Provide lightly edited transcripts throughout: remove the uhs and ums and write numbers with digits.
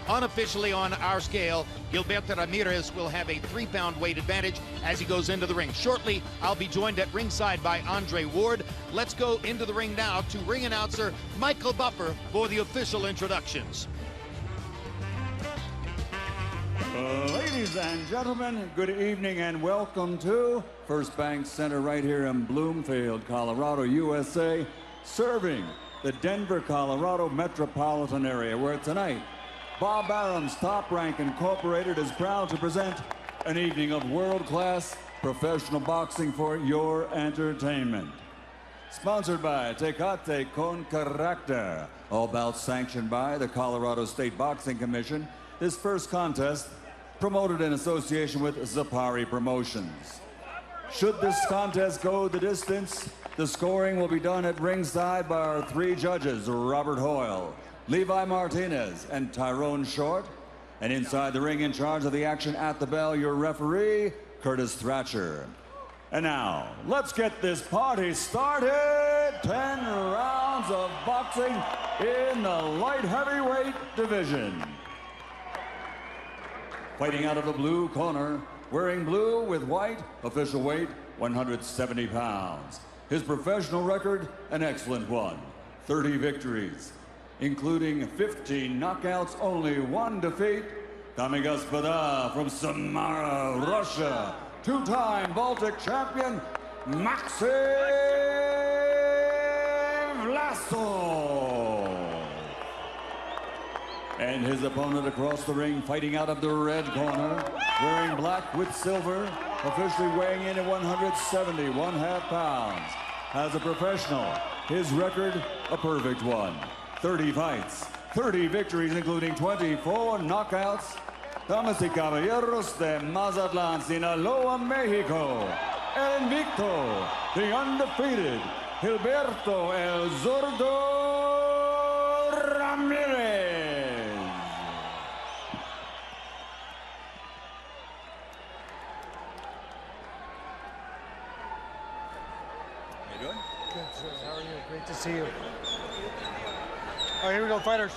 unofficially on our scale, Gilberto Ramirez will have a 3-pound weight advantage as he goes into the ring. Shortly, I'll be joined at ringside by Andre Ward. Let's go into the ring now to ring announcer Michael Buffer for the official introductions. Ladies and gentlemen, good evening and welcome to First Bank Center right here in Bloomfield, Colorado, USA, serving the Denver, Colorado metropolitan area, where tonight Bob Arum's Top Rank Incorporated is proud to present an evening of world-class professional boxing for your entertainment. Sponsored by Tecate Con Carácter, all bouts sanctioned by the Colorado State Boxing Commission. This first contest promoted in association with Zapari Promotions. Should this contest go the distance, the scoring will be done at ringside by our 3 judges, Robert Hoyle, Levi Martinez, and Tyrone Short. And inside the ring in charge of the action at the bell, your referee, Curtis Thrasher. And now, let's get this party started. 10 rounds of boxing in the light heavyweight division. Fighting out of the blue corner, wearing blue with white, official weight 170 pounds. His professional record, an excellent one. 30 victories, including 15 knockouts, only 1 defeat. Coming Gospoda from Samara, Russia, 2-time Baltic champion, Maxim Vlasov. And his opponent across the ring, fighting out of the red corner, wearing black with silver, officially weighing in at 170.5 pounds. As a professional, his record, a perfect one. 30 fights, 30 victories, including 24 knockouts. Damas y caballeros de Mazatlán, Sinaloa, Mexico, el invicto, the undefeated, Gilberto El Zurdo Ramirez. Good, sir. How are you? Great to see you. All right, here we go, fighters.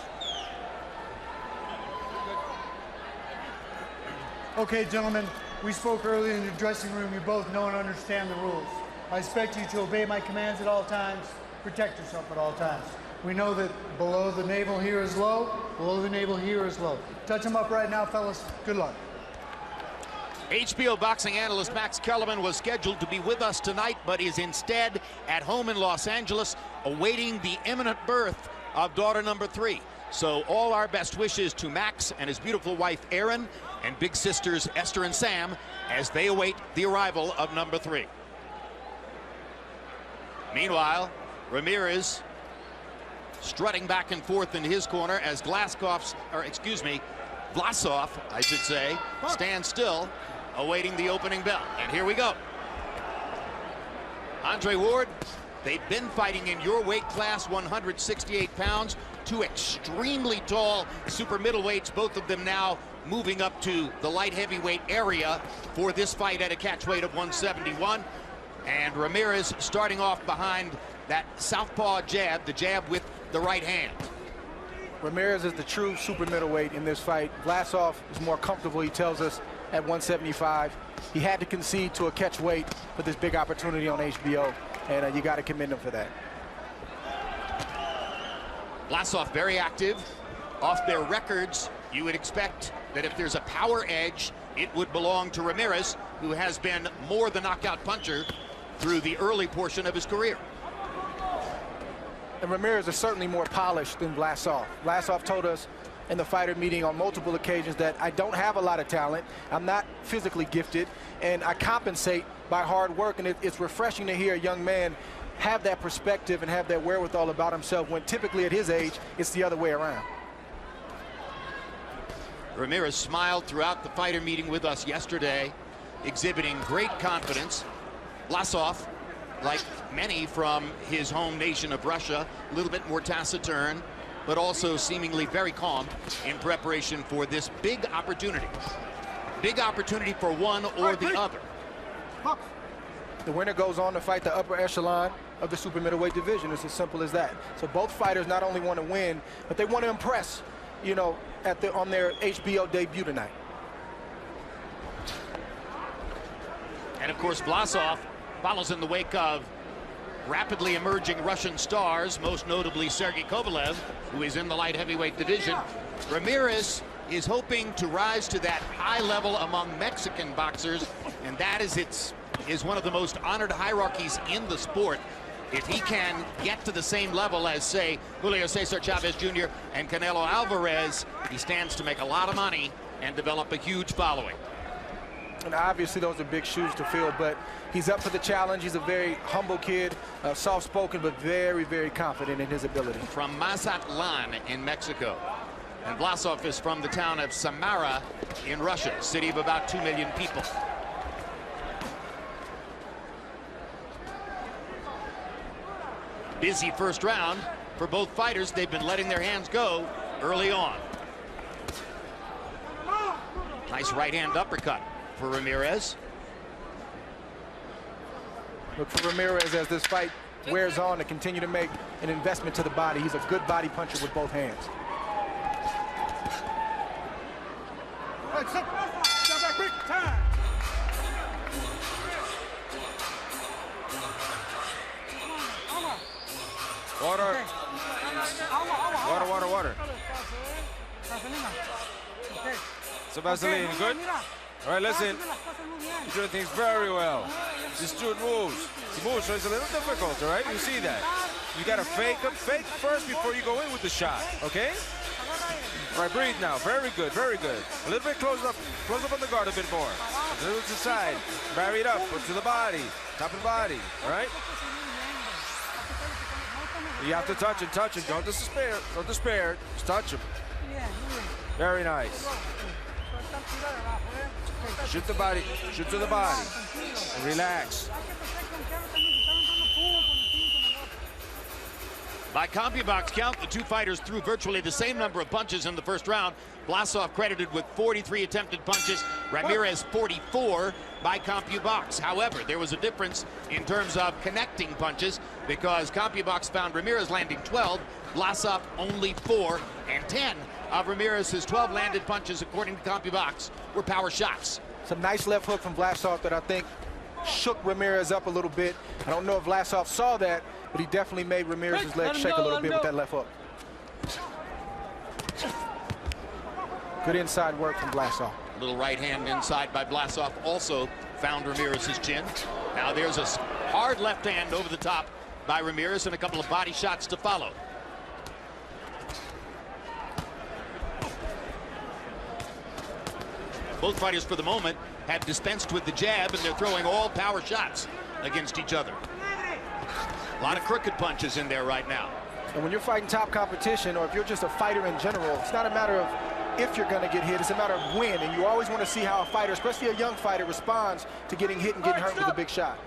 Okay, gentlemen, we spoke earlier in your dressing room. You both know and understand the rules. I expect you to obey my commands at all times, protect yourself at all times. We know that below the navel here is low, below the navel here is low. Touch them up right now, fellas. Good luck. HBO boxing analyst Max Kellerman was scheduled to be with us tonight, but is instead at home in Los Angeles, awaiting the imminent birth of daughter number 3. So all our best wishes to Max and his beautiful wife, Erin, and big sisters, Esther and Sam, as they await the arrival of number 3. Meanwhile, Ramirez strutting back and forth in his corner as Vlasov, I should say, stands still, awaiting the opening bell. And here we go. Andre Ward, they've been fighting in your weight class, 168 pounds, 2 extremely tall super middleweights, both of them now moving up to the light heavyweight area for this fight at a catch weight of 171. And Ramirez starting off behind that southpaw jab, the jab with the right hand. Ramirez is the true super middleweight in this fight. Vlasov is more comfortable, he tells us, at 175. He had to concede to a catch weight for this big opportunity on HBO, and you got to commend him for that. Vlasov very active. Off their records, you would expect that if there's a power edge, it would belong to Ramirez, who has been more the knockout puncher through the early portion of his career. And Ramirez is certainly more polished than Vlasov. Vlasov told us in the fighter meeting on multiple occasions that I don't have a lot of talent, I'm not physically gifted, and I compensate by hard work. And it's refreshing to hear a young man have that perspective and have that wherewithal about himself, when typically at his age it's the other way around. Ramirez smiled throughout the fighter meeting with us yesterday, exhibiting great confidence. Vlasov, like many from his home nation of Russia, a little bit more taciturn, but also seemingly very calm in preparation for this big opportunity. Big opportunity for one or the other. The winner goes on to fight the upper echelon of the super middleweight division. It's as simple as that. So both fighters not only want to win, but they want to impress. you know, on their HBO debut tonight. And of course, Vlasov follows in the wake of rapidly emerging Russian stars, most notably Sergey Kovalev, who is in the light heavyweight division. Ramirez is hoping to rise to that high level among Mexican boxers, and that is one of the most honored hierarchies in the sport. If he can get to the same level as, say, Julio Cesar Chavez Jr. and Canelo Alvarez, he stands to make a lot of money and develop a huge following. And obviously those are big shoes to fill, but he's up for the challenge. He's a very humble kid, soft-spoken, but very, very confident in his ability. From Mazatlan in Mexico. And Vlasov is from the town of Samara in Russia, a city of about 2 million people. Busy first round for both fighters. They've been letting their hands go early on. Nice right-hand uppercut for Ramirez. Look for Ramirez as this fight wears on to continue to make an investment to the body. He's a good body puncher with both hands. Water. Water, water, water. So Vaseline, good? All right, listen. He's doing things very well. This dude moves. He moves, so it's a little difficult, all right? You see that. You got to fake first before you go in with the shot, okay? All right, breathe now. Very good, very good. A little bit close up on the guard a bit more. A little to the side. Marry it up, put to the body, top of the body, all right? You have to touch him, Don't despair, Just touch him. Very nice. Shoot the body, shoot to the body. And relax. By CompuBox count, the two fighters threw virtually the same number of punches in the first round. Vlasov credited with 43 attempted punches, Ramirez 44 by CompuBox. However, there was a difference in terms of connecting punches because CompuBox found Ramirez landing 12, Vlasov only 4, and 10 of Ramirez's 12 landed punches, according to CompuBox, were power shots. Some nice left hook from Vlasov that I think shook Ramirez up a little bit. I don't know if Vlasov saw that, but he definitely made Ramirez's leg shake a little bit with that left hook. Good inside work from Vlasov. Little right hand inside by Vlasov also found Ramirez's chin. Now there's a hard left hand over the top by Ramirez and a couple of body shots to follow. Both fighters for the moment have dispensed with the jab, and they're throwing all power shots against each other. A lot of crooked punches in there right now. And when you're fighting top competition, or if you're just a fighter in general, it's not a matter of if you're going to get hit, it's a matter of when. And you always want to see how a fighter, especially a young fighter, responds to getting hit and getting hurt with a big shot.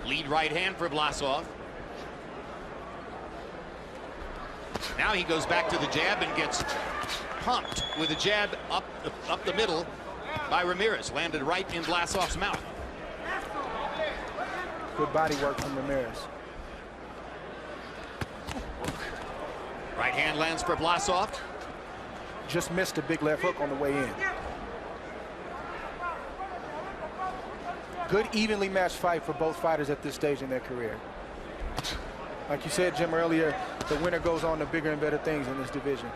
Lead right hand for Vlasov. Now he goes back to the jab and gets pumped with a jab up the middle by Ramirez. Landed right in Vlasov's mouth. Good body work from Ramirez. Right hand lands for Vlasov. Just missed a big left hook on the way in. Good evenly matched fight for both fighters at this stage in their career. Like you said, Jim, earlier, the winner goes on to bigger and better things in this division.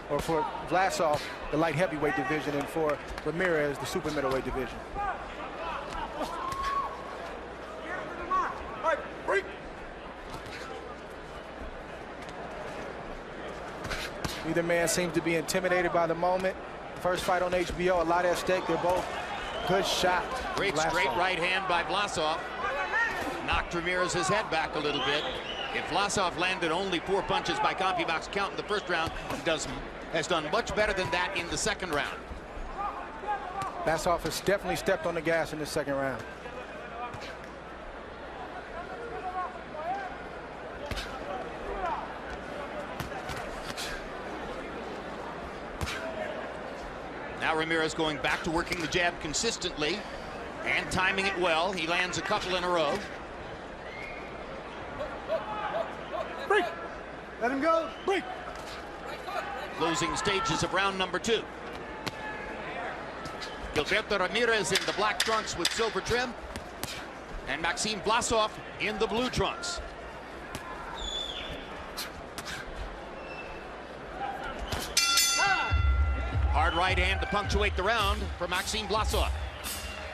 Or for Vlasov, the light heavyweight division, and for Ramirez, the super middleweight division. Neither man seems to be intimidated by the moment. First fight on HBO, a lot at stake. They're both good shots. Great straight right hand by Vlasov. Knocked Ramirez's head back a little bit. If Vlasov landed only 4 punches by CompuBox count in the first round, he has done much better than that in the second round. Vlasov has definitely stepped on the gas in the second round. Now Ramirez going back to working the jab consistently and timing it well. He lands a couple in a row. Break. Let him go. Break. Closing stages of round number 2. Gilberto Ramirez in the black trunks with silver trim, and Maxim Vlasov in the blue trunks. Hard right hand to punctuate the round for Maxim Vlasov.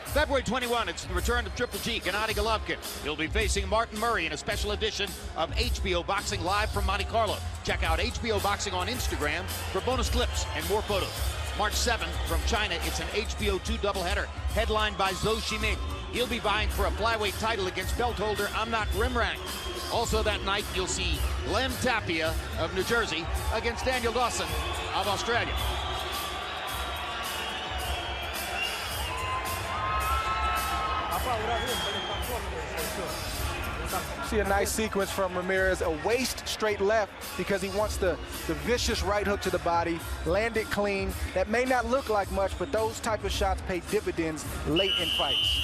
February 21, it's the return of Triple G, Gennady Golovkin. He'll be facing Martin Murray in a special edition of HBO Boxing live from Monte Carlo. Check out HBO Boxing on Instagram for bonus clips and more photos. March 7 from China, it's an HBO 2 doubleheader headlined by Zhou Ximing. He'll be vying for a flyweight title against belt holder Amnat Rimrang. Also that night, you'll see Glenn Tapia of New Jersey against Daniel Dawson of Australia. See a nice sequence from Ramirez, a waist straight left because he wants the vicious right hook to the body, land it clean. That may not look like much, but those type of shots pay dividends late in fights.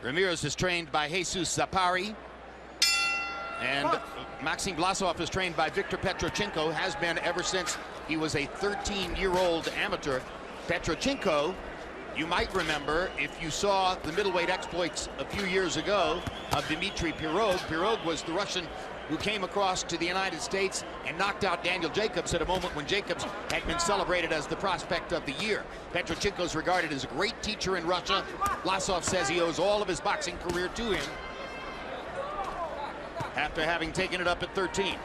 Ramirez is trained by Jesus Zapari, and Maxim Vlasov is trained by Victor Petrochenko, has been ever since he was a 13-year-old amateur. Petrochenko, you might remember if you saw the middleweight exploits a few years ago of Dmitry Pirog. Pirog was the Russian who came across to the United States and knocked out Daniel Jacobs at a moment when Jacobs had been celebrated as the prospect of the year. Petrochenko is regarded as a great teacher in Russia. Vlasov says he owes all of his boxing career to him after having taken it up at 13.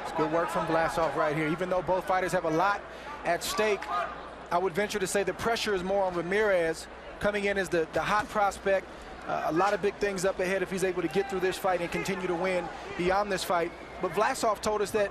It's good work from Vlasov right here. Even though both fighters have a lot at stake, I would venture to say the pressure is more on Ramirez, coming in as the hot prospect. A lot of big things up ahead if he's able to get through this fight and continue to win beyond this fight. But Vlasov told us that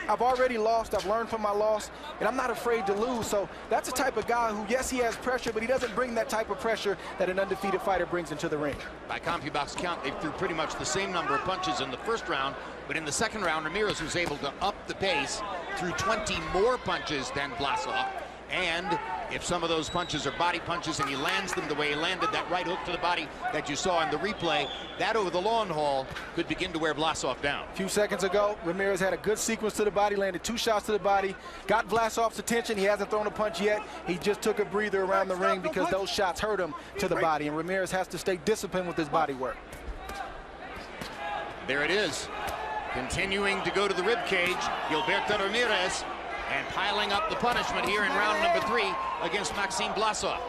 I've already lost, I've learned from my loss, and I'm not afraid to lose. So that's the type of guy who, yes, he has pressure, but he doesn't bring that type of pressure that an undefeated fighter brings into the ring. By CompuBox count, they threw pretty much the same number of punches in the first round, but in the second round, Ramirez was able to up the pace, threw 20 more punches than Vlasov. And if some of those punches are body punches and he lands them the way he landed that right hook to the body that you saw in the replay, that over the long haul could begin to wear Vlasov down. A few seconds ago, Ramirez had a good sequence to the body, landed 2 shots to the body, got Vlasov's attention. He hasn't thrown a punch yet. He just took a breather around the ring because those shots hurt him to the body, and Ramirez has to stay disciplined with his body work. There it is. Continuing to go to the rib cage, Gilberto Ramirez, and piling up the punishment here in round number 3 against Maxim Vlasov.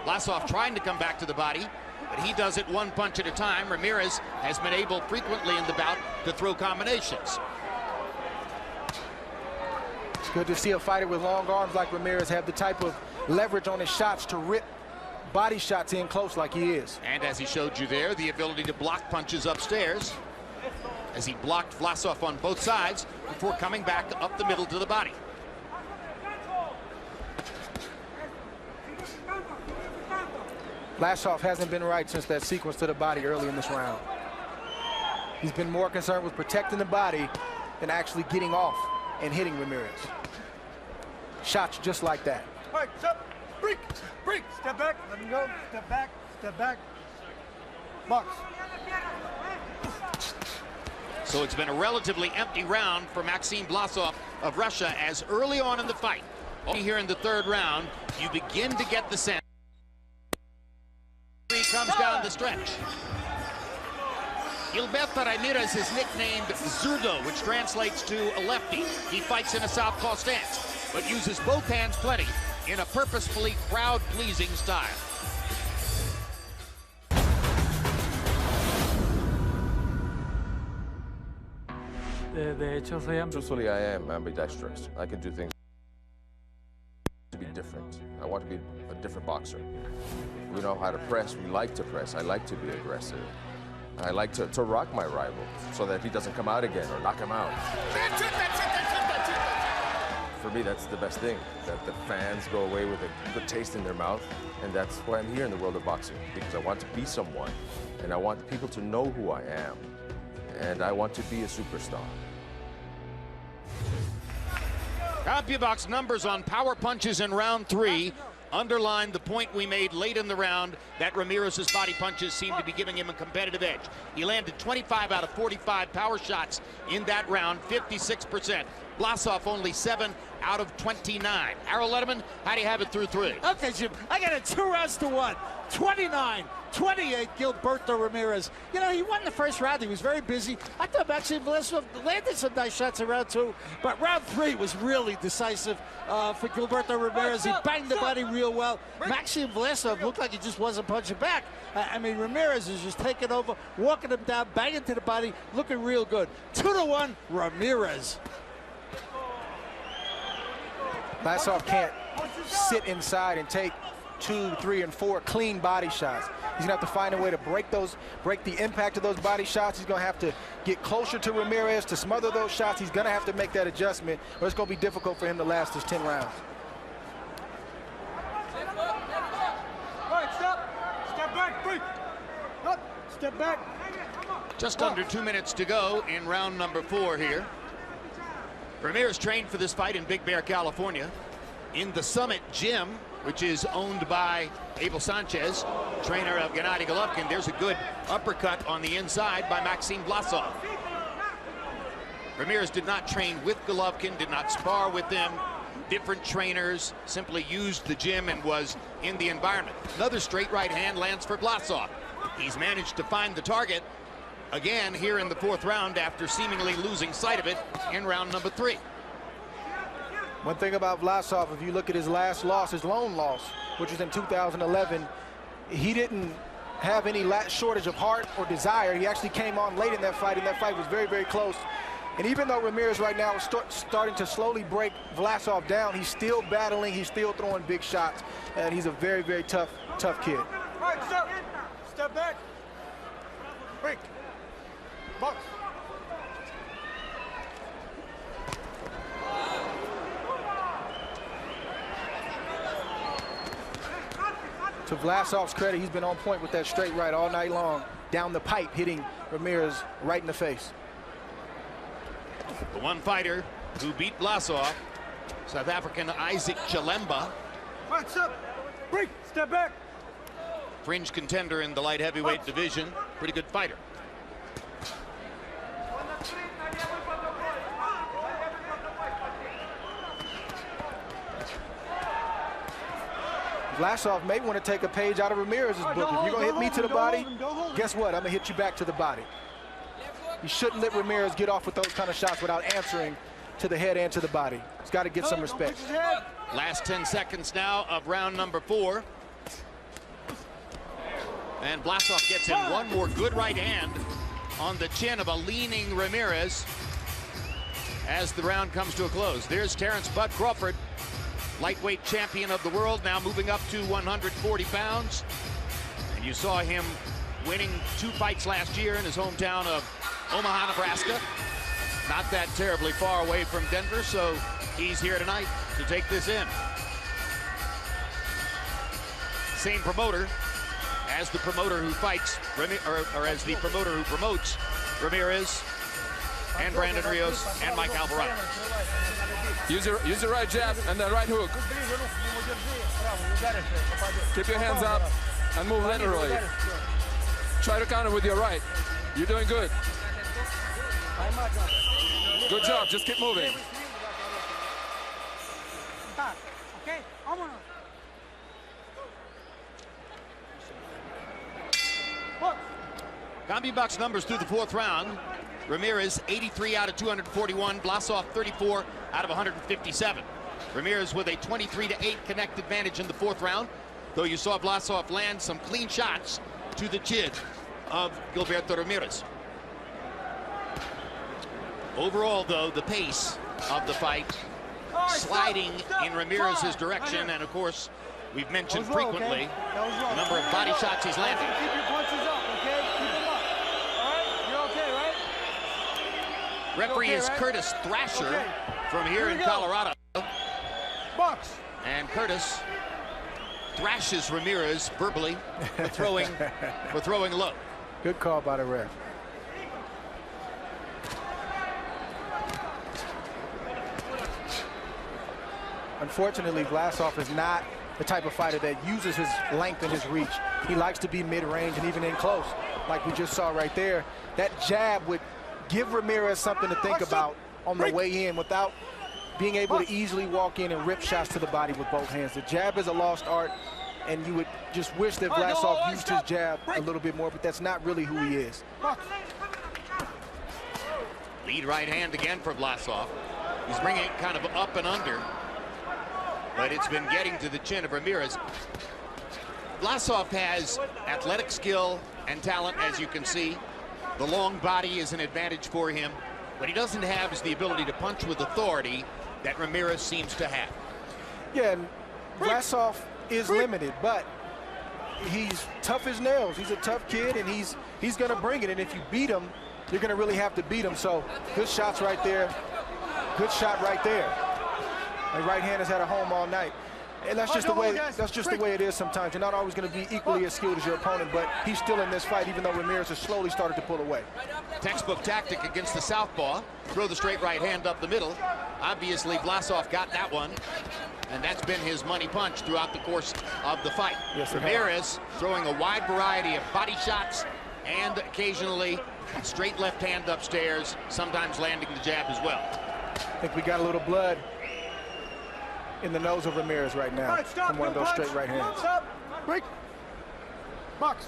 Vlasov trying to come back to the body, but he does it 1 punch at a time. Ramirez has been able frequently in the bout to throw combinations. It's good to see a fighter with long arms like Ramirez have the type of leverage on his shots to rip body shots in close like he is. And as he showed you there, the ability to block punches upstairs, as he blocked Vlasov on both sides before coming back up the middle to the body. Vlasov hasn't been right since that sequence to the body early in this round. He's been more concerned with protecting the body than actually getting off and hitting Ramirez. Shots just like that. All right, step, break, break, step back, let him go, step back, box. So it's been a relatively empty round for Maxim Vlasov of Russia, as early on in the fight, here in the 3rd round, you begin to get the sense he comes down the stretch. Gilberto Ramirez is nicknamed Zurdo, which translates to a lefty. He fights in a southpaw stance, but uses both hands plenty in a purposefully crowd-pleasing style. Truthfully, I am ambidextrous. I can do things to be different. I want to be a different boxer. We know how to press. We like to press. I like to be aggressive. I like to rock my rival so that he doesn't come out again or knock him out. For me, that's the best thing, that the fans go away with a good taste in their mouth. And that's why I'm here in the world of boxing, because I want to be someone, and I want people to know who I am, and I want to be a superstar. CompuBox numbers on power punches in round 3. underlined the point we made late in the round that Ramirez's body punches seemed to be giving him a competitive edge. He landed 25 out of 45 power shots in that round, 56%. Vlasov only 7 out of 29. Harold Letterman, how do you have it through 3? Okay, Jim, I got it 2-1. 29-28, Gilberto Ramirez. You know, he won the first round. He was very busy. I thought Maxim Vlasov landed some nice shots in round 2, but round 3 was really decisive for Gilberto Ramirez. He banged the body real well. Maxim Vlasov looked like he just wasn't punching back. I mean, Ramirez is just taking over, walking him down, banging to the body, looking real good. 2-1, Ramirez. Vlasov can't sit inside and take 2, 3, and 4 clean body shots. He's gonna have to find a way to break the impact of those body shots. He's gonna have to get closer to Ramirez to smother those shots. He's gonna have to make that adjustment, or it's gonna be difficult for him to last his 10 rounds. All right, stop. Step back, break. Up, step back. Just under 2 minutes to go in round number 4 here. Ramirez trained for this fight in Big Bear, California, in the Summit Gym, which is owned by Abel Sanchez, trainer of Gennady Golovkin. There's a good uppercut on the inside by Maxim Vlasov. Ramirez did not train with Golovkin, did not spar with them. Different trainers, simply used the gym and was in the environment. Another straight right hand lands for Vlasov. He's managed to find the target again here in the 4th round after seemingly losing sight of it in round number 3. One thing about Vlasov, if you look at his last loss, his lone loss, which was in 2011, he didn't have any shortage of heart or desire. He actually came on late in that fight, and that fight was very, very close. And even though Ramirez right now is starting to slowly break Vlasov down, he's still battling, he's still throwing big shots, and he's a very, very tough kid. All right, step. Step back. Break. Box. To Vlasov's credit, he's been on point with that straight right all night long, down the pipe, hitting Ramirez right in the face. The one fighter who beat Vlasov, South African Isaac Chalemba. What's up? Break. Step back. Fringe contender in the light heavyweight division. Pretty good fighter. Vlasov may want to take a page out of Ramirez's book. If you're going to hit me to the body, guess what? I'm going to hit you back to the body. You shouldn't let Ramirez get off with those kind of shots without answering to the head and to the body. He's got to get some respect. Last 10 seconds now of round number 4. And Vlasov gets in one more good right hand on the chin of a leaning Ramirez as the round comes to a close. There's Terrence Bud Crawford, lightweight champion of the world, now moving up to 140 pounds. And you saw him winning 2 fights last year in his hometown of Omaha, Nebraska. Not that terribly far away from Denver, so he's here tonight to take this in. Same promoter as the promoter who fights, or as the promoter who promotes Ramirez and Brandon Rios and Mike Alvarado. Use your right jab and the right hook. Keep your hands up and move laterally. Try to counter with your right. You're doing good. Good job. Just keep moving. CompuBox numbers through the 4th round. Ramirez 83 out of 241, Vlasov 34 out of 157. Ramirez with a 23-8 connect advantage in the 4th round, though you saw Vlasov land some clean shots to the chin of Gilberto Ramirez. Overall, though, the pace of the fight sliding in Ramirez's direction, and of course, we've mentioned frequently the number of body shots he's landing. Keep your punches up, okay? Keep them up. All right? You're okay, right? Referee is Curtis Thrasher from here in Colorado. Box. And Curtis thrashes Ramirez verbally for throwing low. Good call by the ref. Unfortunately, Vlasov is not the type of fighter that uses his length and his reach. He likes to be mid-range and even in close, like we just saw right there. That jab would give Ramirez something to think about on the way in without being able to easily walk in and rip shots to the body with both hands. The jab is a lost art, and you would just wish that Vlasov used his jab a little bit more, but that's not really who he is. Lead right hand again for Vlasov. He's bringing it kind of up and under, but it's been getting to the chin of Ramirez. Vlasov has athletic skill and talent, as you can see. The long body is an advantage for him. What he doesn't have is the ability to punch with authority that Ramirez seems to have. Yeah, and Vlasov is limited, but he's tough as nails. He's a tough kid, and he's going to bring it. And if you beat him, you're going to really have to beat him. So good shots right there. Good shot right there. The right hand has had a home all night. And that's just the way it is sometimes. You're not always going to be equally as skilled as your opponent, but he's still in this fight, even though Ramirez has slowly started to pull away. Textbook tactic against the southpaw. Throw the straight right hand up the middle. Obviously, Vlasov got that one, and that's been his money punch throughout the course of the fight. Yes, Ramirez throwing a wide variety of body shots and occasionally straight left hand upstairs, sometimes landing the jab as well. I think we got a little blood in the nose of Ramirez right now from one of those straight right hands. Stop. Break. Box.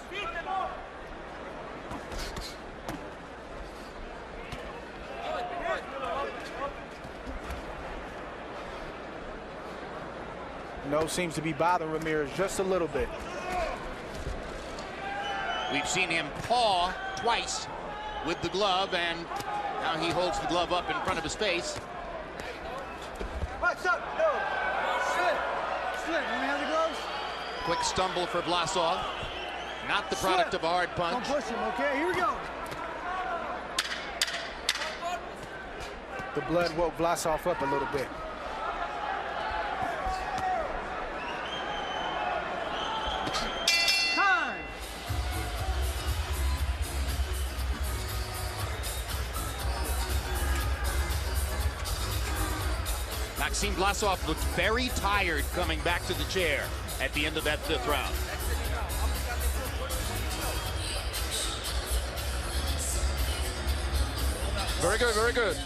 Nose seems to be bothering Ramirez just a little bit. We've seen him paw twice with the glove, and now he holds the glove up in front of his face. Box up. No. Slip. Slip. Let me have the gloves. Quick stumble for Vlasov. Not the product of a hard punch. Don't push him, okay? Here we go. The blood woke Vlasov up a little bit. Time. Maxim Vlasov looked very tired coming back to the chair at the end of that fifth round. Very good, very good.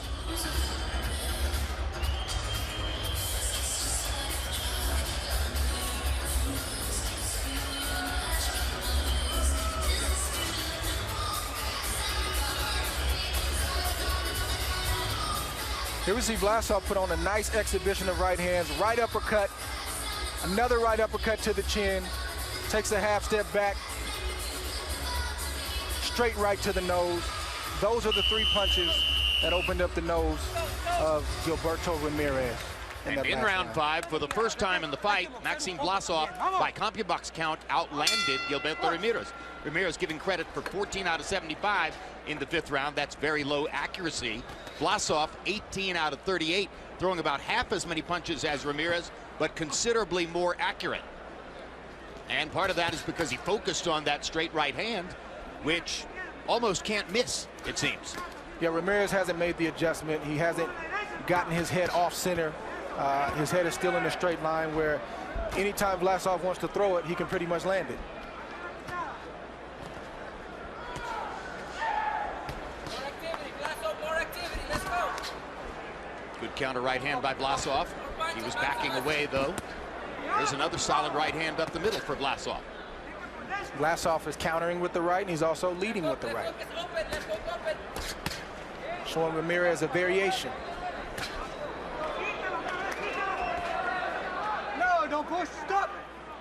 Here we see Vlasov put on a nice exhibition of right hands. Right uppercut, another right uppercut to the chin. Takes a half step back. Straight right to the nose. Those are the three punches that opened up the nose of Gilberto Ramirez. And in round 5, for the first time in the fight, Maxim Vlasov, by CompuBox count, outlanded Gilberto Ramirez. Ramirez giving credit for 14 out of 75 in the 5th round. That's very low accuracy. Vlasov, 18 out of 38, throwing about half as many punches as Ramirez, but considerably more accurate. And part of that is because he focused on that straight right hand, which almost can't miss, it seems. Yeah, Ramirez hasn't made the adjustment. He hasn't gotten his head off center. His head is still in a straight line where anytime Vlasov wants to throw it, he can pretty much land it. Good counter right hand by Vlasov. He was backing away, though. There's another solid right hand up the middle for Vlasov. Vlasov is countering with the right, and he's also leading with the right. Showing Ramirez a variation. No, don't push. Stop.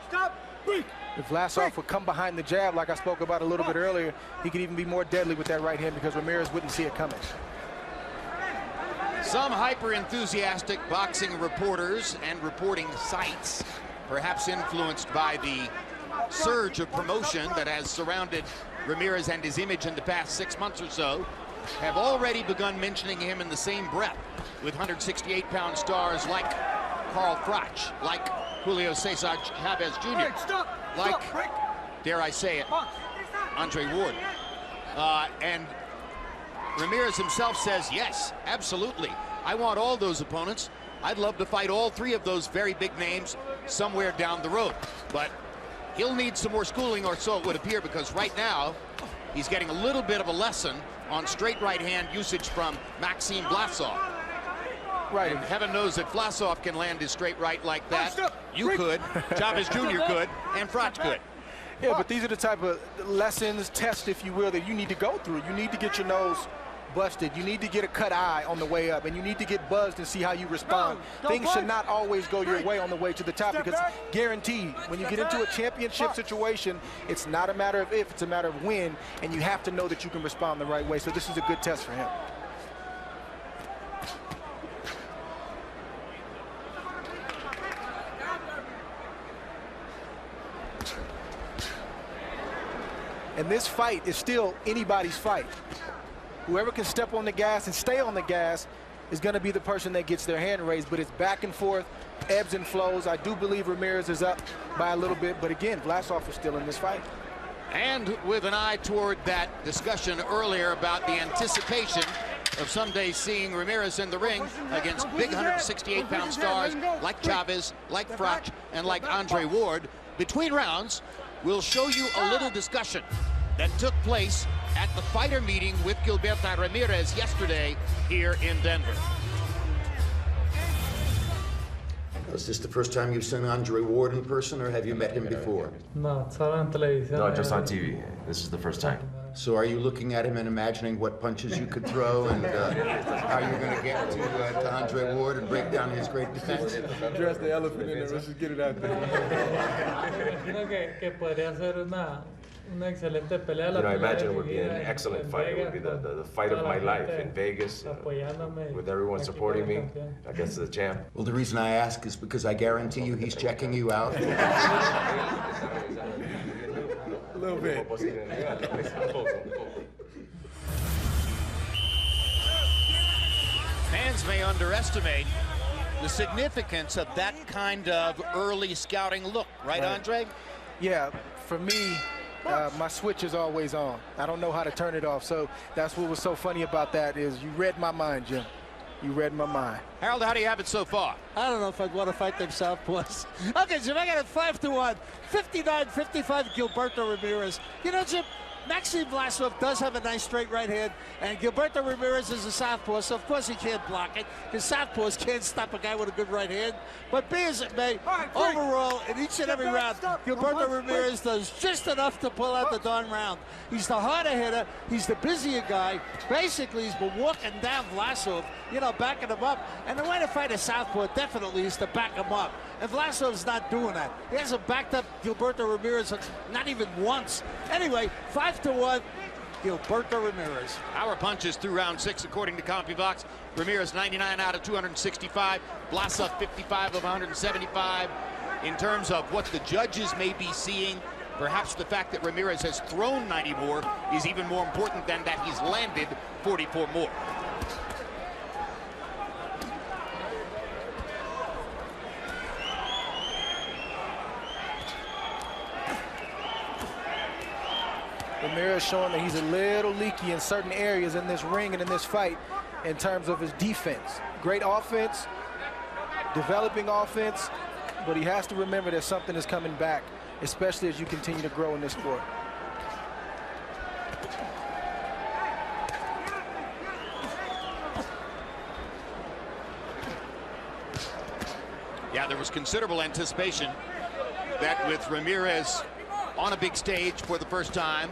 Stop. Break. If Vlasov would come behind the jab, like I spoke about a little bit earlier, he could even be more deadly with that right hand because Ramirez wouldn't see it coming. Some hyper-enthusiastic boxing reporters and reporting sites, perhaps influenced by the surge of promotion that has surrounded Ramirez and his image in the past 6 months or so, have already begun mentioning him in the same breath with 168-pound stars like Carl Froch, like Julio Cesar Chavez Jr., like, dare I say it, Andre Ward. And Ramirez himself says, yes, absolutely. I want all those opponents. I'd love to fight all 3 of those very big names somewhere down the road. But he'll need some more schooling, or so it would appear, because right now he's getting a little bit of a lesson on straight right hand usage from Maxim Vlasov. Right. And heaven knows that Vlasov can land his straight right like that. You could, Chavez Jr. could, and Frach could. Yeah, but these are the type of lessons, tests, if you will, that you need to go through. You need to get your nose busted. You need to get a cut eye on the way up, and you need to get buzzed and see how you respond. Things should not always go your way on the way to the top, because guaranteed, when you get into a championship situation, it's not a matter of if, it's a matter of when, and you have to know that you can respond the right way. So this is a good test for him. And this fight is still anybody's fight. Whoever can step on the gas and stay on the gas is going to be the person that gets their hand raised. But it's back and forth, ebbs and flows. I do believe Ramirez is up by a little bit. But again, Vlasov is still in this fight. And with an eye toward that discussion earlier about the anticipation of someday seeing Ramirez in the ring against big 168-pound stars like Chavez, like Frach, and like Andre Ward, between rounds, we'll show you a little discussion that took place at the fighter meeting with Gilberto Ramirez yesterday here in Denver. Is this the first time you've seen Andre Ward in person, or have you met him before? No, just on TV. This is the first time. So are you looking at him and imagining what punches you could throw and how you're going to get to Andre Ward and break down his great defense? Address the elephant in there. Let's just get it out there. I imagine it would be an excellent fight. It would be the fight of my life in Vegas, with everyone supporting me against the champ. Well, the reason I ask is because I guarantee you he's checking you out. A little bit. Fans may underestimate the significance of that kind of early scouting look, right, Andre? Yeah, for me, my switch is always on. I don't know how to turn it off. So that's what was so funny about that, is you read my mind, Jim. You read my mind. Harold, how do you have it so far? I don't know if I'd want to fight them southpaws. Okay, Jim, I got it 5-1. 59-55, Gilberto Ramirez. You know, Jim, Maxim Vlasov does have a nice straight right hand, and Gilberto Ramirez is a southpaw, so of course he can't block it, because southpaws can't stop a guy with a good right hand. But be as it may, overall, in each and every round, Gilberto Ramirez does just enough to pull out the darn round. He's the harder hitter, he's the busier guy. Basically, he's been walking down Vlasov, you know, backing him up. And the way to fight a southpaw definitely is to back him up. And Vlasov's not doing that. He hasn't backed up Gilberto Ramirez not even once. Anyway, 5-1, Gilberto Ramirez. Power punches through round 6, according to CompuBox. Ramirez 99 out of 265. Vlasov 55 of 175. In terms of what the judges may be seeing, perhaps the fact that Ramirez has thrown 90 more is even more important than that he's landed 44 more. Ramirez showing that he's a little leaky in certain areas in this ring and in this fight in terms of his defense. Great offense, developing offense, but he has to remember that something is coming back, especially as you continue to grow in this sport. Yeah, there was considerable anticipation that with Ramirez on a big stage for the first time,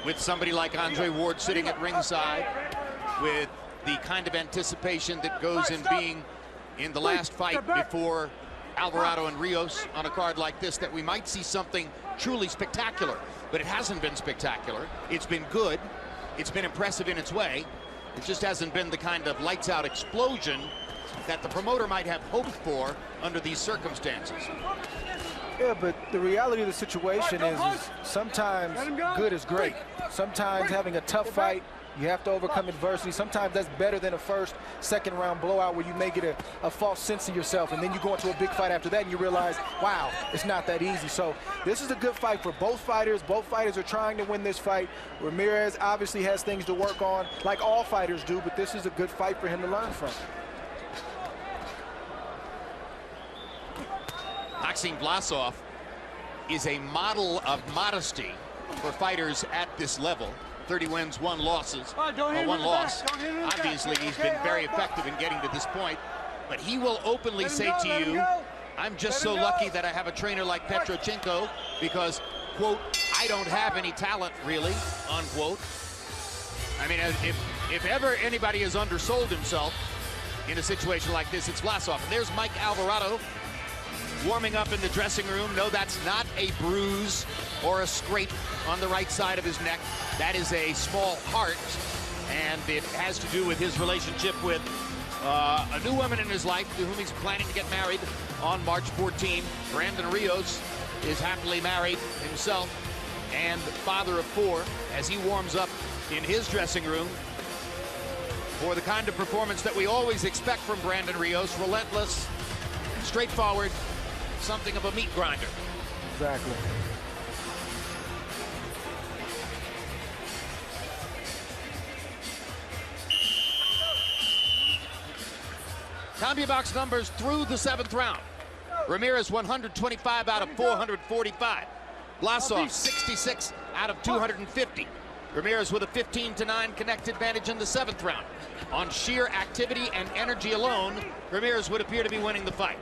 with somebody like Andre Ward sitting at ringside, with the kind of anticipation that goes in being in the last fight before Alvarado and Rios on a card like this, that we might see something truly spectacular. But it hasn't been spectacular. It's been good. It's been impressive in its way. It just hasn't been the kind of lights-out explosion that the promoter might have hoped for under these circumstances. Yeah, but the reality of the situation is sometimes good is great. Sometimes having a tough fight, you have to overcome adversity. Sometimes that's better than a first, second round blowout where you may get a false sense of yourself, and then you go into a big fight after that and you realize, wow, it's not that easy. So this is a good fight for both fighters. Both fighters are trying to win this fight. Ramirez obviously has things to work on, like all fighters do, but this is a good fight for him to learn from. Maxim Maxim Vlasov is a model of modesty for fighters at this level. 30 wins, 1 loss. Obviously, he's been very effective in getting to this point, but he will openly say to you, I'm just so lucky that I have a trainer like Petrochenko because, quote, I don't have any talent really, unquote. I mean, if ever anybody has undersold himself in a situation like this, it's Vlasov. And there's Mike Alvarado warming up in the dressing room. No, that's not a bruise or a scrape on the right side of his neck. That is a small heart, and it has to do with his relationship with a new woman in his life to whom he's planning to get married on March 14. Brandon Rios is happily married himself and father of 4 as he warms up in his dressing room for the kind of performance that we always expect from Brandon Rios. Relentless, straightforward, something of a meat grinder. Exactly. CompuBox numbers through the 7th round. Ramirez 125 out of 445. Vlasov 66 out of 250. Ramirez with a 15-9 connect advantage in the 7th round. On sheer activity and energy alone, Ramirez would appear to be winning the fight.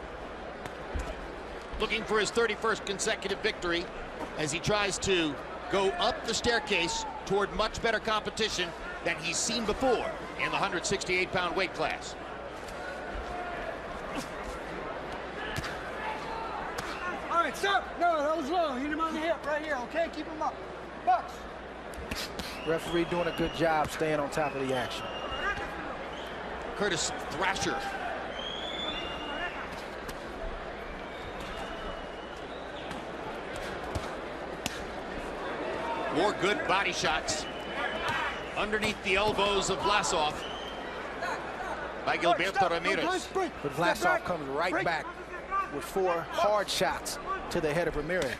Looking for his 31st consecutive victory as he tries to go up the staircase toward much better competition than he's seen before in the 168-pound weight class. All right, stop. No, that was low. Hit him on the hip right here, okay? Keep him up. Box. Referee doing a good job staying on top of the action. Curtis Thrasher. More good body shots underneath the elbows of Vlasov by Gilberto Ramirez. But Vlasov comes right back with 4 hard shots to the head of Ramirez.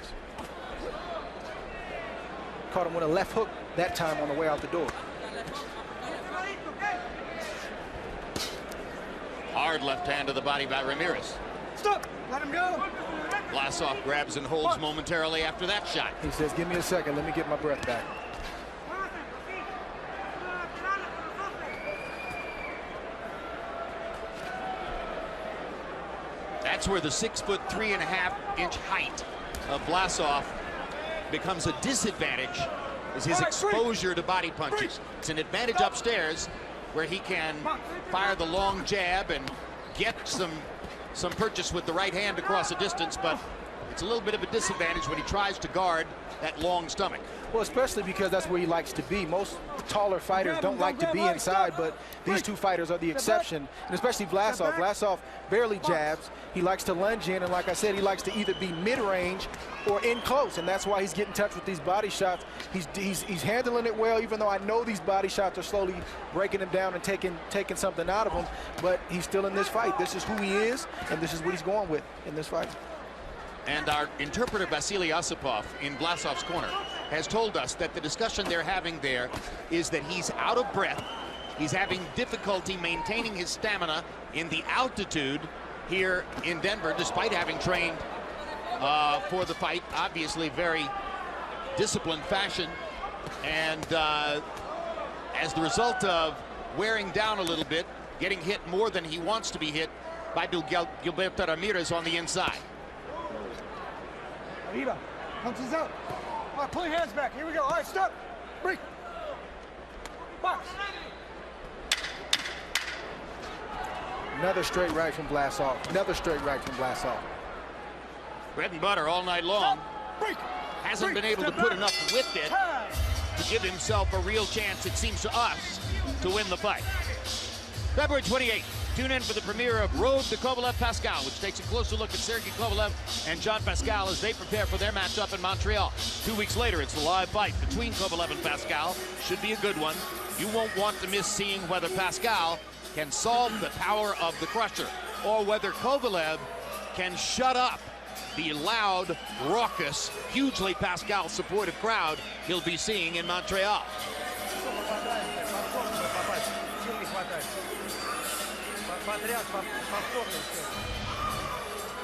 Caught him with a left hook that time on the way out the door. Hard left hand to the body by Ramirez. Stop. Let him go. Vlasov grabs and holds momentarily after that shot. He says, give me a second. Let me get my breath back. That's where the 6'3.5" height of Vlasov becomes a disadvantage, is his exposure to body punches. It's an advantage upstairs where he can fire the long jab and get some purchase with the right hand across a distance, but it's a little bit of a disadvantage when he tries to guard that long stomach. Well, especially because that's where he likes to be. Most taller fighters don't like to be inside, but these 2 fighters are the exception, and especially Vlasov. Vlasov barely jabs. He likes to lunge in, and like I said, he likes to either be mid-range or in close, and that's why he's getting in touch with these body shots. He's handling it well, even though I know these body shots are slowly breaking him down and taking something out of him, but he's still in this fight. This is who he is, and this is what he's going with in this fight. And our interpreter, Vasily Osipov, in Vlasov's corner, has told us that the discussion they're having there is that he's out of breath. He's having difficulty maintaining his stamina in the altitude here in Denver, despite having trained for the fight, obviously very disciplined fashion. And as the result of wearing down a little bit, getting hit more than he wants to be hit by Gilberto Ramirez on the inside. Arriba. Punches out. All right, pull your hands back. Here we go. All right, stop. Break. Box. Another straight right from Vlasov. Another straight right from Vlasov. Bread and butter all night long. Break. Hasn't been able to put enough with it to give himself a real chance, it seems to us, to win the fight. February 28th. Tune in for the premiere of Road to Kovalev Pascal, which takes a closer look at Sergey Kovalev and John Pascal as they prepare for their matchup in Montreal. 2 weeks later, it's the live fight between Kovalev and Pascal. Should be a good one. You won't want to miss seeing whether Pascal can solve the power of the crusher or whether Kovalev can shut up the loud, raucous, hugely Pascal-supportive crowd he'll be seeing in Montreal.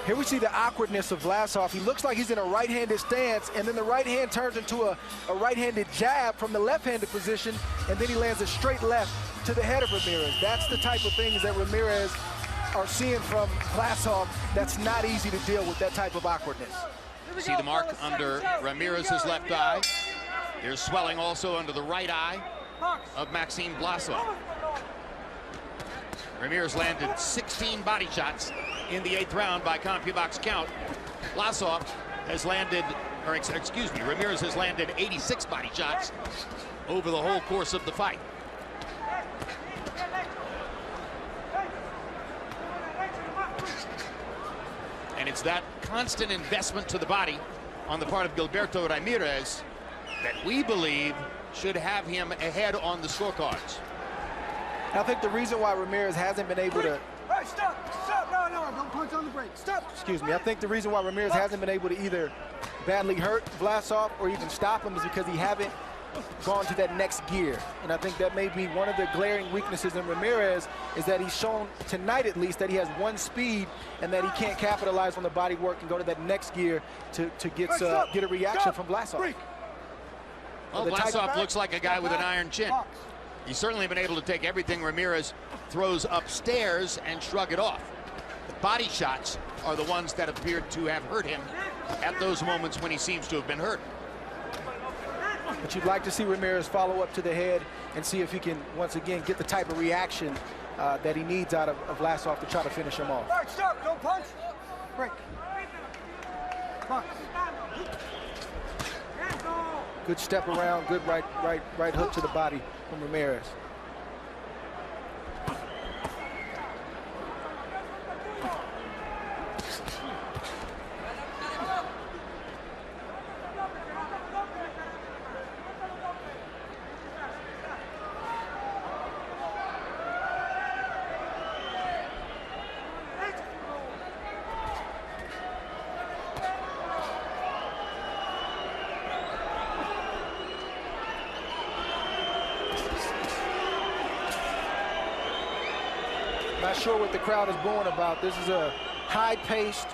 Here we see the awkwardness of Vlasov. He looks like he's in a right-handed stance, and then the right hand turns into a right-handed jab from the left-handed position, and then he lands a straight left to the head of Ramirez. That's the type of things that Ramirez are seeing from Vlasov. That's not easy to deal with, that type of awkwardness. See the mark under Ramirez's left eye. There's swelling also under the right eye of Maxim Vlasov. Ramirez landed 16 body shots in the 8th round by CompuBox count. Vlasov has landed, or excuse me, Ramirez has landed 86 body shots over the whole course of the fight. And it's that constant investment to the body on the part of Gilberto Ramirez that we believe should have him ahead on the scorecards. I think the reason why Ramirez hasn't been able to... Hey, stop! Stop! No, don't punch on the brake. Stop! Excuse me. I think the reason why Ramirez hasn't been able to either badly hurt Vlasov or even stop him is because he haven't gone to that next gear. And I think that may be one of the glaring weaknesses in Ramirez, is that he's shown tonight at least that he has one speed and that he can't capitalize on the body work and go to that next gear to get a reaction from Vlasov. Well, Vlasov looks like a guy with an iron chin. He's certainly been able to take everything Ramirez throws upstairs and shrug it off. The body shots are the ones that appeared to have hurt him at those moments when he seems to have been hurt. But you'd like to see Ramirez follow up to the head and see if he can, once again, get the type of reaction that he needs out of Vlasov to try to finish him off. All right, stop. Don't punch. Break. Box. Good step around, good right hook to the body from Ramirez. Not sure what the crowd is booing about. This is a high-paced,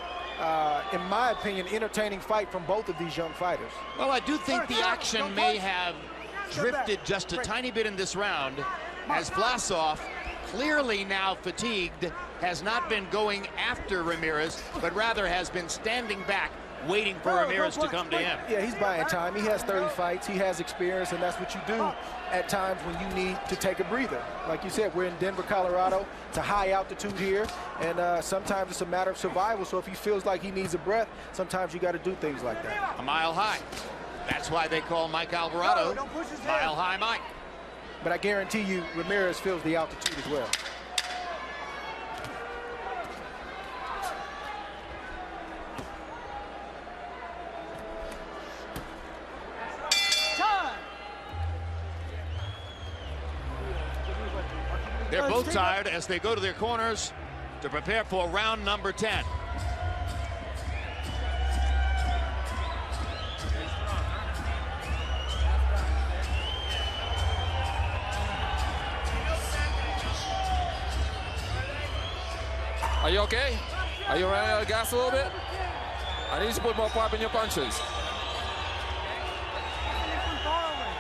in my opinion, entertaining fight from both of these young fighters. Well, I do think the action may have drifted just a tiny bit in this round, as Vlasov, clearly now fatigued, has not been going after Ramirez, but rather has been standing back, waiting for Ramirez to come to him. Yeah, he's buying time. He has 30 fights. He has experience, and that's what you do at times when you need to take a breather. Like you said, we're in Denver, Colorado. It's a high altitude here, and sometimes it's a matter of survival. So if he feels like he needs a breath, sometimes you got to do things like that. A mile high. That's why they call Mike Alvarado Mile High Mike. But I guarantee you, Ramirez feels the altitude as well. They're both tired as they go to their corners to prepare for round number 10. Are you okay? Are you running out of gas a little bit? I need you to put more pop in your punches.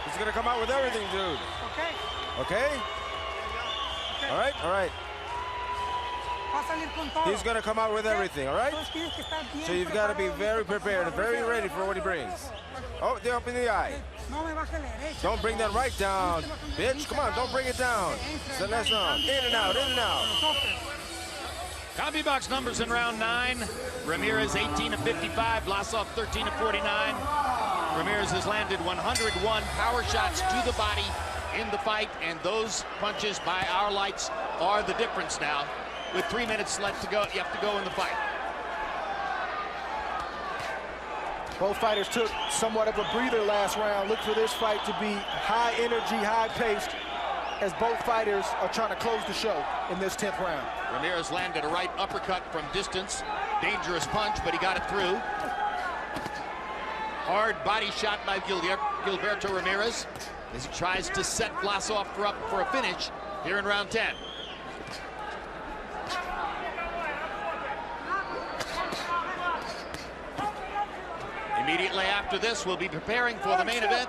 He's gonna come out with everything, dude. Okay? All right, all right. He's gonna come out with everything, all right? So you've got to be very prepared and very ready for what he brings. Oh, they're up in the eye. Don't bring that right down, bitch. Come on, don't bring it down. So that's on. In and out, in and out. CompuBox numbers in round 9. Ramirez 18 of 55, Vlasov 13 of 49. Ramirez has landed 101 power shots to the body in the fight, and those punches by our lights are the difference now. With 3 minutes left to go, you have to go in the fight. Both fighters took somewhat of a breather last round. Look for this fight to be high energy, high paced, as both fighters are trying to close the show in this 10th round. Ramirez landed a right uppercut from distance. Dangerous punch, but he got it through. Hard body shot by Gilberto Ramirez as he tries to set Vlasov up for a finish here in round 10. Immediately after this, we'll be preparing for the main event,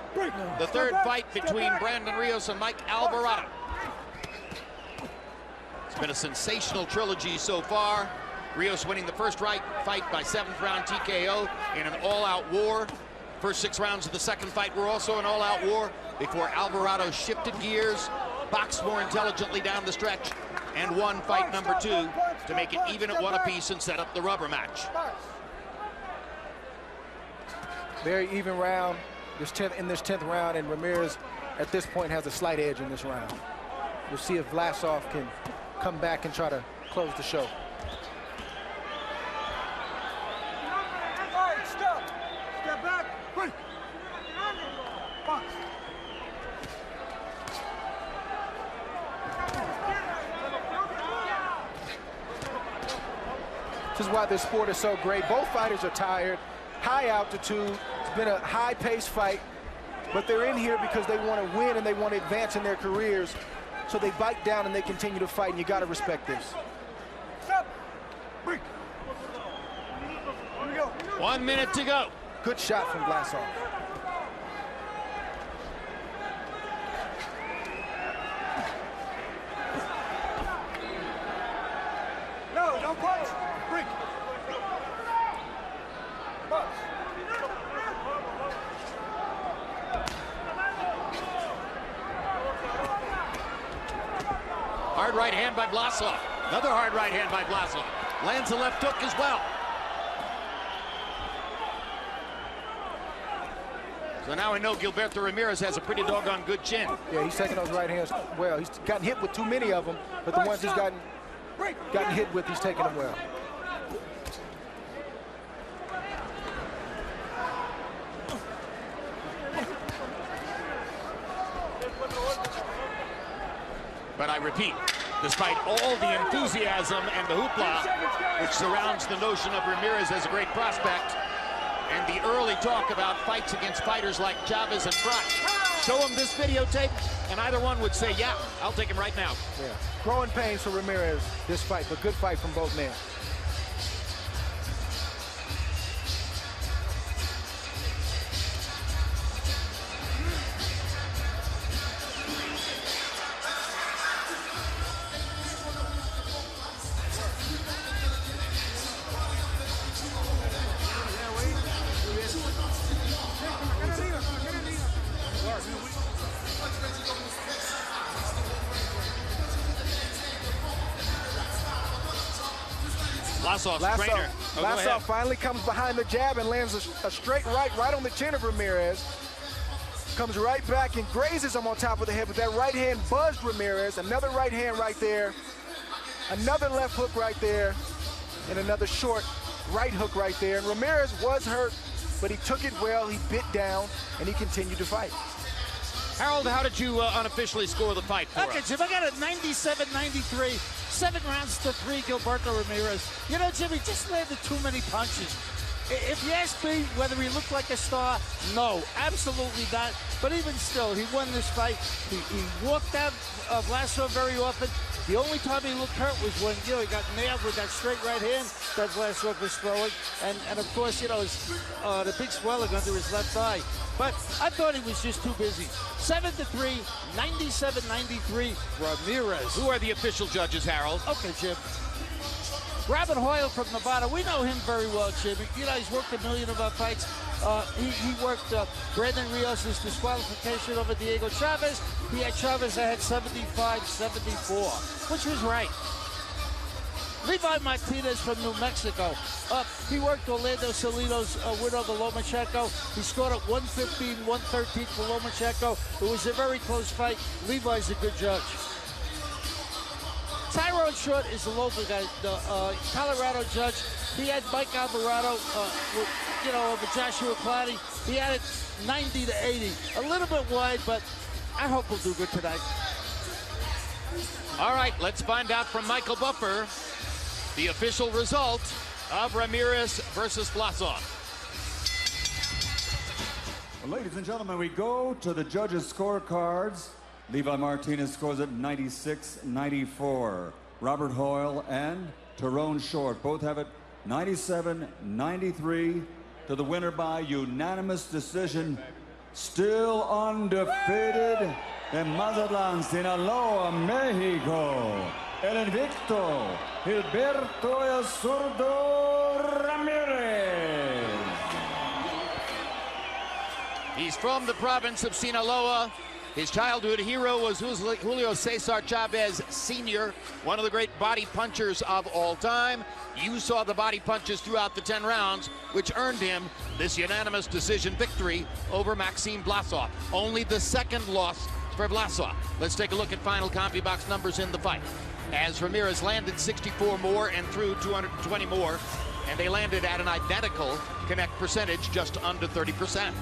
the third fight between Brandon Rios and Mike Alvarado. It's been a sensational trilogy so far. Rios winning the first fight by 7th round TKO in an all-out war. First 6 rounds of the second fight were also an all-out war before Alvarado shifted gears, boxed more intelligently down the stretch, and won fight number 2 to make it even at 1 apiece and set up the rubber match. Very even round in this 10th round, and Ramirez at this point has a slight edge in this round. We'll see if Vlasov can come back and try to close the show. All right, stop. Step back. Quick. Box. This is why this sport is so great. Both fighters are tired, high altitude. It's been a high-paced fight, but they're in here because they want to win and they want to advance in their careers. So they bite down and they continue to fight, and you got to respect this. Stop. Break. Here we go. 1 minute to go. Good shot from Vlasov. No, don't punch. Break. Box. Hard right hand by Vlasov. Another hard right hand by Vlasov. Lands a left hook as well. So now I know Gilberto Ramirez has a pretty doggone good chin. Yeah, he's taking those right hands well. He's gotten hit with too many of them, but the ones he's gotten hit with, he's taking them well. But I repeat, despite all the enthusiasm and the hoopla which surrounds the notion of Ramirez as a great prospect, and the early talk about fights against fighters like Chavez and Fry, show them this videotape, and either one would say, yeah, I'll take him right now. Yeah. Growing pains for Ramirez this fight, but good fight from both men. Vlasov finally comes behind the jab and lands a straight right on the chin of Ramirez. Comes right back and grazes him on top of the head, but that right hand buzzed Ramirez. Another right hand right there. Another left hook right there. And another short right hook right there. And Ramirez was hurt, but he took it well. He bit down, and he continued to fight. Harold, how did you unofficially score the fight for Okay, us? Jim, I got a 97-93, 7 rounds to 3, Gilberto Ramirez. You know, Jimmy, just landed too many punches. If you ask me whether he looked like a star, no, absolutely not. But even still, he won this fight. He walked out Vlasov very often. The only time he looked hurt was when, you know, he got nailed with that straight right hand that Vlasov was throwing. And of course, you know, the big swelling under his left eye. But I thought he was just too busy. 7-3, 97-93, Ramirez. Who are the official judges, Harold? Okay, Jim. Robin Hoyle from Nevada, we know him very well, Jim. You know, he's worked a million of our fights. He worked Brandon Rios' disqualification over Diego Chavez. He had Chavez ahead 75-74, which was right. Levi Martinez from New Mexico. He worked Orlando Salido's win over Lomachenko. He scored at 115-113 for Lomachenko. It was a very close fight. Levi's a good judge. Tyrone Short is the local guy, the Colorado judge. He had Mike Alvarado, over Joshua Clottey. He had it 90-80. A little bit wide, but I hope he'll do good tonight. All right, let's find out from Michael Buffer the official result of Ramirez versus Vlasov. Well, ladies and gentlemen, we go to the judges' scorecards. Levi Martinez scores at 96-94. Robert Hoyle and Tyrone Short both have it 97-93. to the winner by unanimous decision, still undefeated in Mazatlan, Sinaloa, Mexico, el invicto, Gilberto el Zurdo Ramirez. He's from the province of Sinaloa. His childhood hero was Julio Cesar Chavez Sr., one of the great body punchers of all time. You saw the body punches throughout the 10 rounds, which earned him this unanimous decision victory over Maxim Vlasov. Only the second loss for Vlasov. Let's take a look at final CompuBox numbers in the fight. As Ramirez landed 64 more and threw 220 more, and they landed at an identical connect percentage, just under 30%.